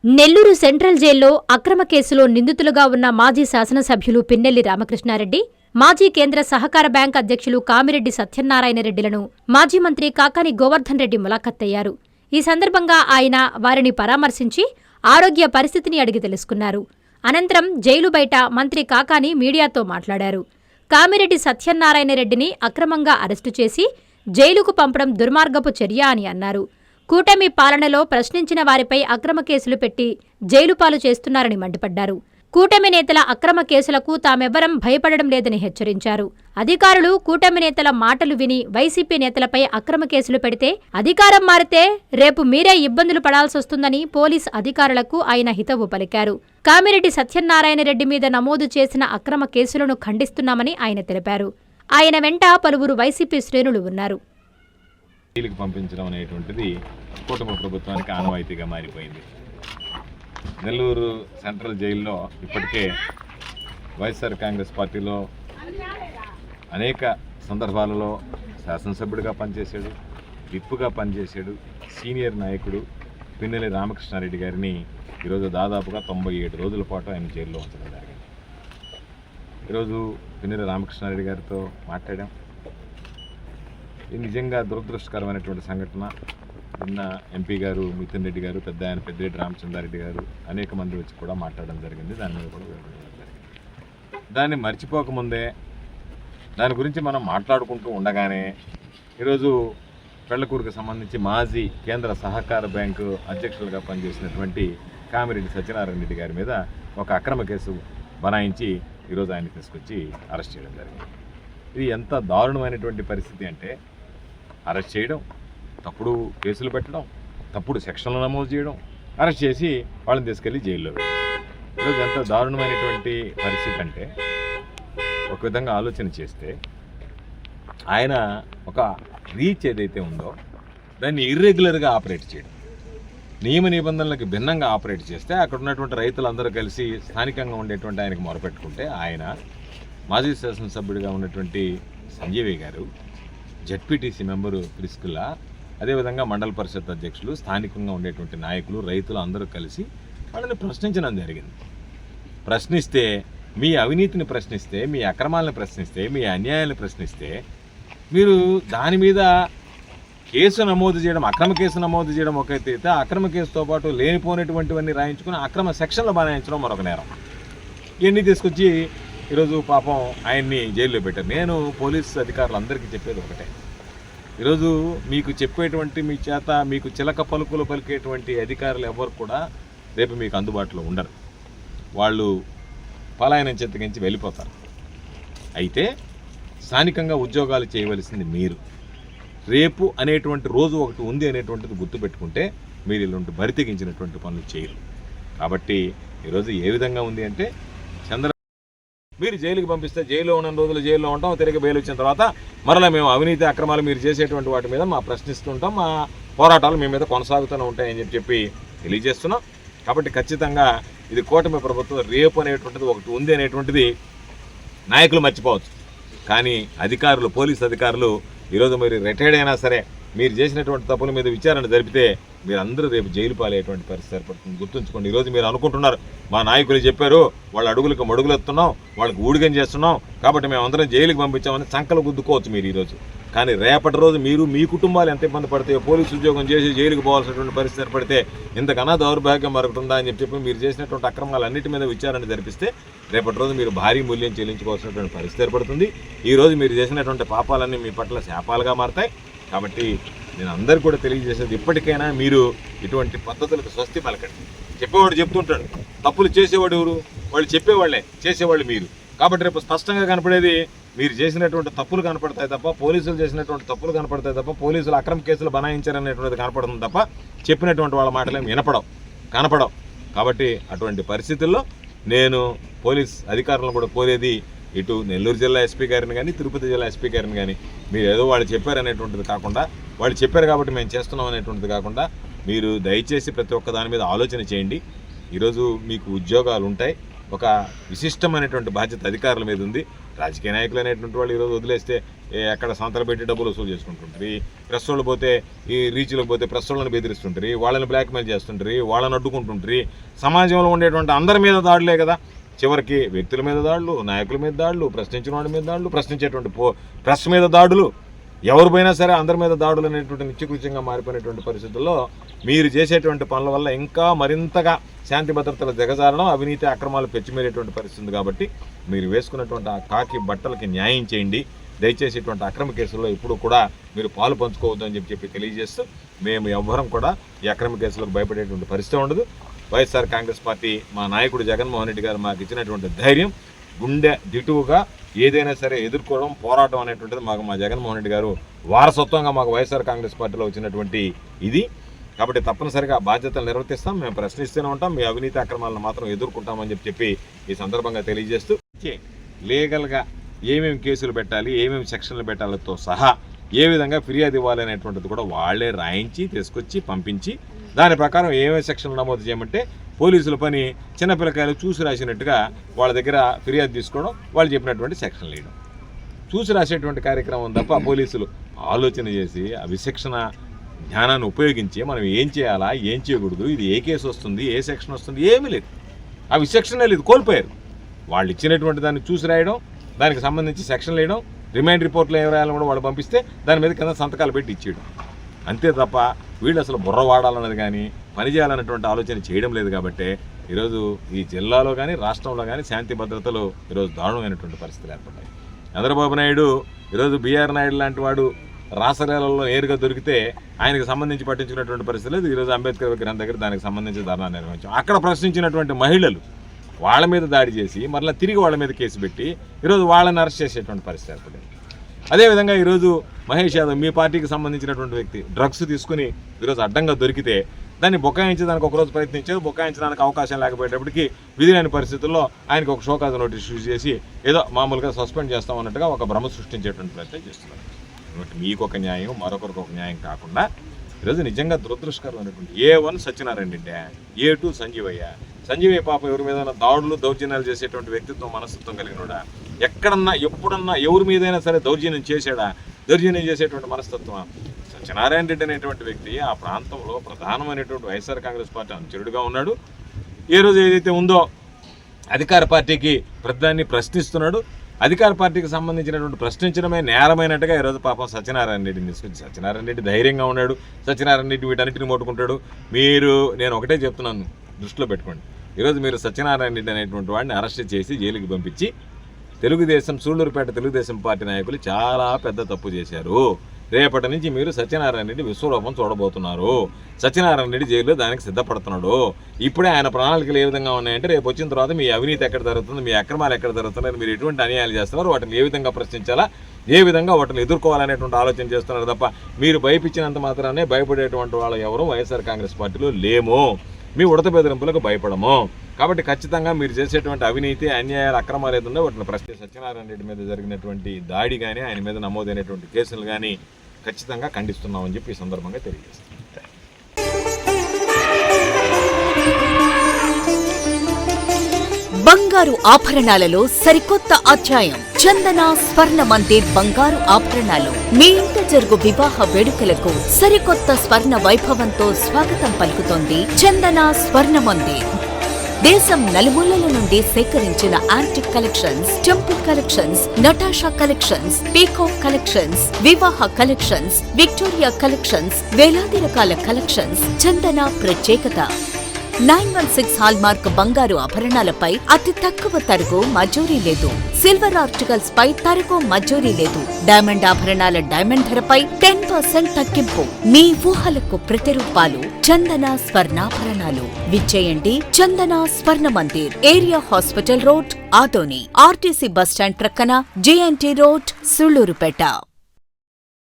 Nellore central జైల్లో అక్రమ కేసులో నిందితులుగా ఉన్న మాజీ శాసనసభ్యులు పిన్నెల్లి రామకృష్ణారెడ్డి, మాజీ కేంద్ర సహకార బ్యాంక్ అధ్యక్షులు కామిరెడ్డి సత్యనారాయణ రెడ్డిలను మాజీ మంత్రి కాకాని గోవర్ధన్ రెడ్డి ములాఖత్తయ్యారు. ఈ సందర్భంగా ఆయన వారిని పరామర్శించి ఆరోగ్య పరిస్థితిని అడిగి తెలుసుకున్నారు. అనంతరం జైలు బయట మంత్రి కాకాని మీడియాతో మాట్లాడారు. కామిరెడ్డి సత్యనారాయణ రెడ్డిని అక్రమంగా అరెస్టు చేసి జైలుకు పంపడం దుర్మార్గపు చర్య అని అన్నారు. కూటమి పాలనలో ప్రశ్నించిన వారిపై అక్రమ కేసులు పెట్టి జైలుపాలు చేస్తున్నారని మండిపడ్డారు. కూటమి నేతల అక్రమ కేసులకు తామెవ్వరం భయపడడం లేదని హెచ్చరించారు. అధికారులు కూటమి నేతల మాటలు విని వైసీపీ నేతలపై అక్రమ కేసులు పెడితే అధికారం మారితే రేపు మీరే ఇబ్బందులు పడాల్సొస్తుందని పోలీస్ అధికారులకు ఆయన హితవు పలికారు. కామిరెడ్డి సత్యనారాయణ రెడ్డి మీద నమోదు చేసిన అక్రమ కేసులను ఖండిస్తున్నామని ఆయన తెలిపారు. ఆయన వెంట పలువురు వైసీపీ శ్రేణులు ఉన్నారు. జైలుకి పంపించడం అనేటువంటిది కూటమి ప్రభుత్వానికి ఆనవాయితీగా మారిపోయింది. నెల్లూరు సెంట్రల్ జైల్లో ఇప్పటికే వైఎస్ఆర్ కాంగ్రెస్ పార్టీలో అనేక సందర్భాలలో శాసనసభ్యుడిగా పనిచేశాడు, విప్పుగా పనిచేశాడు. సీనియర్ నాయకుడు పిన్నెల్లి రామకృష్ణారెడ్డి గారిని ఈరోజు దాదాపుగా 97 రోజుల పాటు ఆయన జైల్లో ఉంచడం జరిగింది. ఈరోజు పిన్నెల్లి రామకృష్ణారెడ్డి గారితో మాట్లాడాం. ఇది నిజంగా దురదృష్టకరమైనటువంటి సంఘటన. నిన్న ఎంపీ గారు మిథున్ రెడ్డి గారు, పెద్దిరెడ్డి రామచంద్రారెడ్డి గారు అనేక మంది వచ్చి కూడా మాట్లాడడం జరిగింది. దాని మీద కూడా వివరించడం జరిగింది. దాన్ని మర్చిపోకముందే దాని గురించి మనం మాట్లాడుకుంటూ ఉండగానే ఈరోజు పెళ్లకూరుకు సంబంధించి మాజీ కేంద్ర సహకార బ్యాంకు అధ్యక్షులుగా పనిచేసినటువంటి కామిరెడ్డి సత్యనారాయణ రెడ్డి గారి మీద ఒక అక్రమ కేసు బనాయించి ఈరోజు ఆయన తీసుకొచ్చి అరెస్ట్ చేయడం జరిగింది. ఇది ఎంత దారుణమైనటువంటి పరిస్థితి అంటే, అరెస్ట్ చేయడం, తప్పుడు కేసులు పెట్టడం, తప్పుడు సెక్షన్లు నమోదు చేయడం, అరెస్ట్ చేసి వాళ్ళని తీసుకెళ్ళి జైల్లో వేయడం. ఈరోజు ఎంత దారుణమైనటువంటి పరిస్థితి అంటే, ఒక విధంగా ఆలోచన చేస్తే ఆయన ఒక రీచ్ ఏదైతే ఉందో దాన్ని ఇర్రెగ్యులర్గా ఆపరేట్ చేయడం, నియమ నిబంధనలకు భిన్నంగా ఆపరేట్ చేస్తే అక్కడ ఉన్నటువంటి రైతులందరూ కలిసి స్థానికంగా ఉండేటువంటి ఆయనకు మొరపెట్టుకుంటే ఆయన మాజీ శాసనసభ్యుడిగా ఉన్నటువంటి సంజీవి గారు, జెడ్పీటీసీ మెంబరు ప్రిస్కుల్లా, అదేవిధంగా మండల పరిషత్ అధ్యక్షులు, స్థానికంగా ఉండేటువంటి నాయకులు, రైతులు అందరూ కలిసి వాళ్ళని ప్రశ్నించడం జరిగింది. ప్రశ్నిస్తే, మీ అవినీతిని ప్రశ్నిస్తే, మీ అక్రమాలను ప్రశ్నిస్తే, మీ అన్యాయాలను ప్రశ్నిస్తే మీరు దాని మీద కేసు నమోదు చేయడం, అక్రమ కేసు నమోదు చేయడం ఒక అయితే, అక్రమ కేసుతో పాటు లేనిపోయినటువంటివన్నీ రాయించుకుని అక్రమ సెక్షన్లు బనాయించడం మరొక నేరం. ఇవన్నీ తీసుకొచ్చి ఈరోజు పాపం ఆయన్ని జైల్లో పెట్టారు. నేను పోలీసు అధికారులందరికీ చెప్పేది ఒకటే, ఈరోజు మీకు చెప్పేటువంటి మీ చేత మీకు చిలక పలుకులు పలికేటువంటి అధికారులు ఎవరు కూడా రేపు మీకు అందుబాటులో ఉండరు. వాళ్ళు పలాయనం చెత్తగించి వెళ్ళిపోతారు. అయితే స్థానికంగా ఉద్యోగాలు చేయవలసింది మీరు. రేపు అనేటువంటి రోజు ఒకటి ఉంది అనేటువంటిది గుర్తుపెట్టుకుంటే మీరు ఇలాంటి బరితెగించినటువంటి పనులు చేయరు. కాబట్టి ఈరోజు ఏ విధంగా ఉంది అంటే, మీరు జైలుకి పంపిస్తే జైల్లో ఉన్న రోజులు జైల్లో ఉంటాం, తిరిగి బెయిల్ వచ్చిన తర్వాత మరలా మేము అవినీతి అక్రమాలు మీరు చేసేటువంటి వాటి మీద మా ప్రశ్నిస్తుంటాం, మా పోరాటాలు మీ మీద కొనసాగుతూనే ఉంటాయని చెప్పి తెలియజేస్తున్నాం. కాబట్టి ఖచ్చితంగా ఇది కూటమి ప్రభుత్వం రేపు అనేటువంటిది ఒకటి ఉంది అనేటువంటిది నాయకులు మర్చిపోవచ్చు. కానీ అధికారులు, పోలీస్ అధికారులు ఈరోజు మీరు రిటైర్డ్ అయినా సరే మీరు చేసినటువంటి తప్పుల మీద విచారణ జరిపితే మీరందరూ రేపు జైలు పాలయ్యేటువంటి పరిస్థితి ఏర్పడుతుంది. గుర్తుంచుకోండి. ఈరోజు మీరు అనుకుంటున్నారు మా నాయకులు చెప్పారు, వాళ్ళ అడుగులకు మడుగులెత్తున్నాం, వాళ్ళకి ఊడిగం చేస్తున్నాం, కాబట్టి మేము అందరం జైలుకి పంపించామని సంకలు గుద్దుకోవచ్చు మీరు ఈరోజు. కానీ రేపటి రోజు మీరు, మీ కుటుంబాలు ఎంత ఇబ్బంది పడతాయో, పోలీసు ఉద్యోగం చేసి జైలుకి పోవాల్సినటువంటి పరిస్థితి ఏర్పడితే ఇంతకన్నా దౌర్భాగ్యం మరొకటుందా అని చెప్పి మీరు చేసినటువంటి అక్రమాలన్నిటి మీద విచారణ జరిపిస్తే రేపటి రోజు మీరు భారీ మూల్యం చెల్లించుకోవాల్సినటువంటి పరిస్థితి ఏర్పడుతుంది. ఈరోజు మీరు చేసినటువంటి పాపాలన్నీ మీ పట్ల శాపాలుగా మారతాయి. కాబట్టి నేను అందరికీ కూడా తెలియజేసేది, ఇప్పటికైనా మీరు ఇటువంటి పద్ధతులకు స్వస్తి పలకండి. చెప్పేవాడు చెప్తుంటాడు, తప్పులు చేసేవాడు ఎవరు? వాళ్ళు చెప్పేవాళ్ళే, చేసేవాళ్ళు మీరు. కాబట్టి రేపు స్పష్టంగా కనపడేది మీరు చేసినటువంటి తప్పులు కనపడతాయి తప్ప, పోలీసులు చేసినటువంటి తప్పులు కనపడతాయి తప్ప, పోలీసులు అక్రమ కేసులు బనాయించారనేటువంటిది కనపడుతుంది తప్ప చెప్పినటువంటి వాళ్ళ మాటలేం కనపడవు. కాబట్టి అటువంటి పరిస్థితుల్లో నేను పోలీస్ అధికారులను కూడా కోరేది, ఇటు నెల్లూరు జిల్లా ఎస్పీ గారిని కానీ, తిరుపతి జిల్లా ఎస్పీ గారిని కానీ, మీరు ఏదో వాళ్ళు చెప్పారనేటువంటిది కాకుండా, వాళ్ళు చెప్పారు కాబట్టి మేము చేస్తున్నాం అనేటువంటిది కాకుండా, మీరు దయచేసి ప్రతి ఒక్క దాని మీద ఆలోచన చేయండి. ఈరోజు మీకు ఉద్యోగాలు ఉంటాయి, ఒక విశిష్టమైనటువంటి బాధ్యత అధికారుల మీద ఉంది. రాజకీయ నాయకులు అనేటువంటి వాళ్ళు ఈరోజు వదిలేస్తే ఎక్కడ సంతలు పెట్టి డబ్బులు వసూలు చేసుకుంటుంటారు. ప్రెస్ వాళ్ళు పోతే ఈ రీచ్లోకి పోతే ప్రెస్ వాళ్ళని బెదిరిస్తుంటారు, వాళ్ళని బ్లాక్మెయిల్ చేస్తుంటారు, వాళ్ళని అడ్డుకుంటుంటారు. సమాజంలో ఉండేటువంటి అందరి మీద దాడులే కదా. చివరికి వ్యక్తుల మీద దాడులు, నాయకుల మీద దాడులు, ప్రశ్నించిన వాడి మీద దాడులు, ప్రశ్నించేటువంటి ప్రెస్ మీద దాడులు, ఎవరు పోయినా సరే అందరి మీద దాడులు అనేటువంటి నిత్యకృత్యంగా మారిపోయినటువంటి పరిస్థితుల్లో మీరు చేసేటువంటి పనుల వల్ల ఇంకా మరింతగా శాంతి భద్రతలు దిగజారడం, అవినీతి అక్రమాలు పెచ్చిమేరేటువంటి పరిస్థితి. కాబట్టి మీరు వేసుకున్నటువంటి ఆ కాకి బట్టలకి న్యాయం చేయండి. దయచేసి ఇటువంటి అక్రమ కేసుల్లో ఇప్పుడు కూడా మీరు పాలు పంచుకోవద్దు అని చెప్పి తెలియజేస్తూ, మేము ఎవ్వరం కూడా ఈ అక్రమ కేసులకు భయపడేటువంటి పరిస్థితి ఉండదు. వైఎస్ఆర్ కాంగ్రెస్ పార్టీ మా నాయకుడు జగన్మోహన్ రెడ్డి గారు మాకు ఇచ్చినటువంటి ధైర్యం, గుండె దిటువుగా ఏదైనా సరే ఎదుర్కోవడం, పోరాటం అనేటువంటిది మాకు మా జగన్మోహన్ రెడ్డి గారు వారసత్వంగా మాకు వైఎస్ఆర్ కాంగ్రెస్ పార్టీలో వచ్చినటువంటి ఇది. కాబట్టి తప్పనిసరిగా బాధ్యతలు నిర్వర్తిస్తాం. మేము ప్రశ్నిస్తూనే ఉంటాం. మీ అవినీతి అక్రమాలను మాత్రం ఎదుర్కొంటామని చెప్పి ఈ సందర్భంగా తెలియజేస్తూ, లీగల్గా ఏమేమి కేసులు పెట్టాలి, ఏమేమి సెక్షన్లు పెట్టాలతో సహా ఏ విధంగా ఫిర్యాదు ఇవ్వాలి అనేటువంటిది కూడా వాళ్ళే రాయించి తీసుకొచ్చి పంపించి, దాని ప్రకారం ఏమేమి సెక్షన్లు నమోదు చేయమంటే పోలీసుల పని చిన్నపిల్లకాయలు చూసి రాసినట్టుగా వాళ్ళ దగ్గర ఫిర్యాదు తీసుకోవడం, వాళ్ళు చెప్పినటువంటి సెక్షన్లు వేయడం, చూసి రాసేటువంటి కార్యక్రమం తప్ప పోలీసులు ఆలోచన చేసి ఆ విశిక్షణ జ్ఞానాన్ని ఉపయోగించి మనం ఏం చేయాలా, ఏం చేయకూడదు, ఇది ఏ కేసు వస్తుంది, ఏ సెక్షన్ వస్తుంది, ఏమీ లేదు. ఆ విశిక్షణ లేదు, కోల్పోయారు. వాళ్ళు ఇచ్చినటువంటి దాన్ని చూసి రాయడం, దానికి సంబంధించి సెక్షన్లు వేయడం, రిమైండ్ రిపోర్ట్లు ఏం రాయాలని కూడా వాళ్ళు పంపిస్తే దాని మీద కింద సంతకాలు పెట్టి ఇచ్చేయడం, అంతే తప్ప వీళ్ళు అసలు బుర్ర వాడాలన్నది కానీ పని చేయాలన్నటువంటి ఆలోచన చేయడం లేదు. కాబట్టి ఈరోజు ఈ జిల్లాలో కానీ రాష్ట్రంలో కానీ శాంతి భద్రతలు ఈరోజు దారుణమైనటువంటి పరిస్థితులు ఏర్పడ్డాయి. చంద్రబాబు నాయుడు ఈరోజు బీఆర్ నాయుడు లాంటి వాడు రాసలీలలో నేరుగా దొరికితే ఆయనకు సంబంధించి పట్టించుకున్నటువంటి పరిస్థితి లేదు. ఈరోజు అంబేద్కర్ విగ్రహం దగ్గర దానికి సంబంధించి ధర్నా నిర్వహించాం. అక్కడ ప్రశ్నించినటువంటి మహిళలు వాళ్ళ మీద దాడి చేసి మరలా తిరిగి వాళ్ళ మీద కేసు పెట్టి ఈరోజు వాళ్ళని అరెస్ట్ చేసేటువంటి పరిస్థితి ఏర్పడింది. అదేవిధంగా ఈరోజు మహేష్ యాదవ్ మీ పార్టీకి సంబంధించినటువంటి వ్యక్తి డ్రగ్స్ తీసుకుని ఈరోజు అడ్డంగా దొరికితే దాన్ని బొకాయించడానికి ఒకరోజు ప్రయత్నించారు. బొకాయించడానికి అవకాశం లేకపోయేటప్పటికీ విధి లేని పరిస్థితుల్లో ఆయనకు ఒక షోకాజ్ నోటీస్ ఇష్యూ చేసి ఏదో మామూలుగా సస్పెండ్ చేస్తామన్నట్టుగా ఒక భ్రమ సృష్టించేటువంటి ప్రయత్నం చేస్తున్నారు. మీకు ఒక న్యాయం, మరొకరికి ఒక న్యాయం కాకుండా ఈరోజు నిజంగా దురదృష్టకరమైనటువంటి A1 సత్యనారాయణ రెడ్డి, A2 సంజీవయ్య. సంజీవయ్య పాప ఎవరి మీద దాడులు దౌర్జన్యాలు చేసేటువంటి వ్యక్తిత్వం, మనస్తత్వం కలిగినోడా? ఎక్కడన్నా ఎప్పుడన్నా ఎవరి మీదైనా సరే దౌర్జన్యం చేశాడా? దౌర్జన్యం చేసేటువంటి మనస్తత్వం. సత్యనారాయణ రెడ్డి అనేటువంటి వ్యక్తి ఆ ప్రాంతంలో ప్రధానమైనటువంటి వైఎస్ఆర్ కాంగ్రెస్ పార్టీ అనుచరుడుగా ఉన్నాడు. ఏ రోజు ఏదైతే ఉందో అధికార పార్టీకి ప్రధాన్ని ప్రశ్నిస్తున్నాడు. అధికార పార్టీకి సంబంధించినటువంటి ప్రశ్నించడమే నేరమైనట్టుగా ఈరోజు పాపం సత్యనారాయణ రెడ్డిని తీసుకొచ్చి, సత్యనారాయణ రెడ్డి ధైర్యంగా ఉన్నాడు, సత్యనారాయణ రెడ్డి వీటన్నిటిని ముట్టుకుంటాడు. నేను ఒకటే చెప్తున్నాను, దృష్టిలో పెట్టుకోండి. ఈరోజు మీరు సత్యనారాయణ రెడ్డి అనేటువంటి వాడిని అరెస్ట్ చేసి జైలుకి పంపించి తెలుగుదేశం సూళ్లూరుపేట తెలుగుదేశం పార్టీ నాయకులు చాలా పెద్ద తప్పు చేశారు. రేపటి నుంచి మీరు సత్యనారాయణ రెడ్డి విశ్వరూపం చూడబోతున్నారు. సత్యనారాయణ రెడ్డి జైల్లో దానికి సిద్ధపడుతున్నాడు. ఇప్పుడే ఆయన ప్రణాళికలు ఏ విధంగా ఉన్నాయంటే రేపు వచ్చిన తర్వాత మీ అవినీతి ఎక్కడ జరుగుతుంది, మీ అక్రమాలు ఎక్కడ జరుగుతున్నాయి, మీరు ఎటువంటి అన్యాయాలు చేస్తున్నారు, వాటిని ఏ విధంగా ప్రశ్నించాలా, ఏ విధంగా వాటిని ఎదుర్కోవాలనేటువంటి ఆలోచన చేస్తున్నారు తప్ప మీరు భయపించినంత మాత్రానే భయపడేటువంటి వాళ్ళు ఎవరు వైఎస్ఆర్ కాంగ్రెస్ పార్టీలో లేము. మీ ఉడత బెదిరింపులకు భయపడము. కాబట్టి ఖచ్చితంగా మీరు చేసేటువంటి అవినీతి, అన్యాయాలు, అక్రమాలు ఏదన్నా వాటిని ప్రశ్న సత్యనారాయణ రెడ్డి మీద జరిగినటువంటి దాడి కానీ ఆయన మీద నమోదైనటువంటి కేసులు కానీ ఖచ్చితంగా ఖండిస్తున్నామని చెప్పి ఈ సందర్భంగా తెలియజేస్తాం. బంగారు ఆభరణాలలో సరికొత్త అధ్యాయం. చందన స్వర్ణ మందిర్ బంగారు ఆభరణాలు. మీ ఇంట జరుగు వివాహ వేడుకలకు సరికొత్త స్వర్ణ వైభవంతో స్వాగతం పలుకుతోంది చందన స్వర్ణ మందిర్. దేశం నలుమూలల నుండి సేకరించిన antique collections, temple collections, Natasha collections, peacock collections, వివాహ కలెక్షన్స్, విక్టోరియా కలెక్షన్స్, వేలాది రకాల కలెక్షన్స్. చందన ప్రత్యేకత 916 హాల్మార్క్ బంగారు ఆభరణాలపై అతి తక్కువ తరుగు మజూరీ లేదు. సిల్వర్ ఆర్టికల్స్ పై తరుగు మజూరీ లేదు. డైమండ్ ఆభరణాల డైమండ్ ధరపై 10% తగ్గింపు. మీ ఊహలకు ప్రతిరూపాలు చందన స్వర్ణాభరణాలు. విచ్చేయండి చందన స్వర్ణ Mandir, area hospital road, Adoni, RTC bus stand ప్రక్కన, JNT రోడ్, సూళ్లూరుపేట.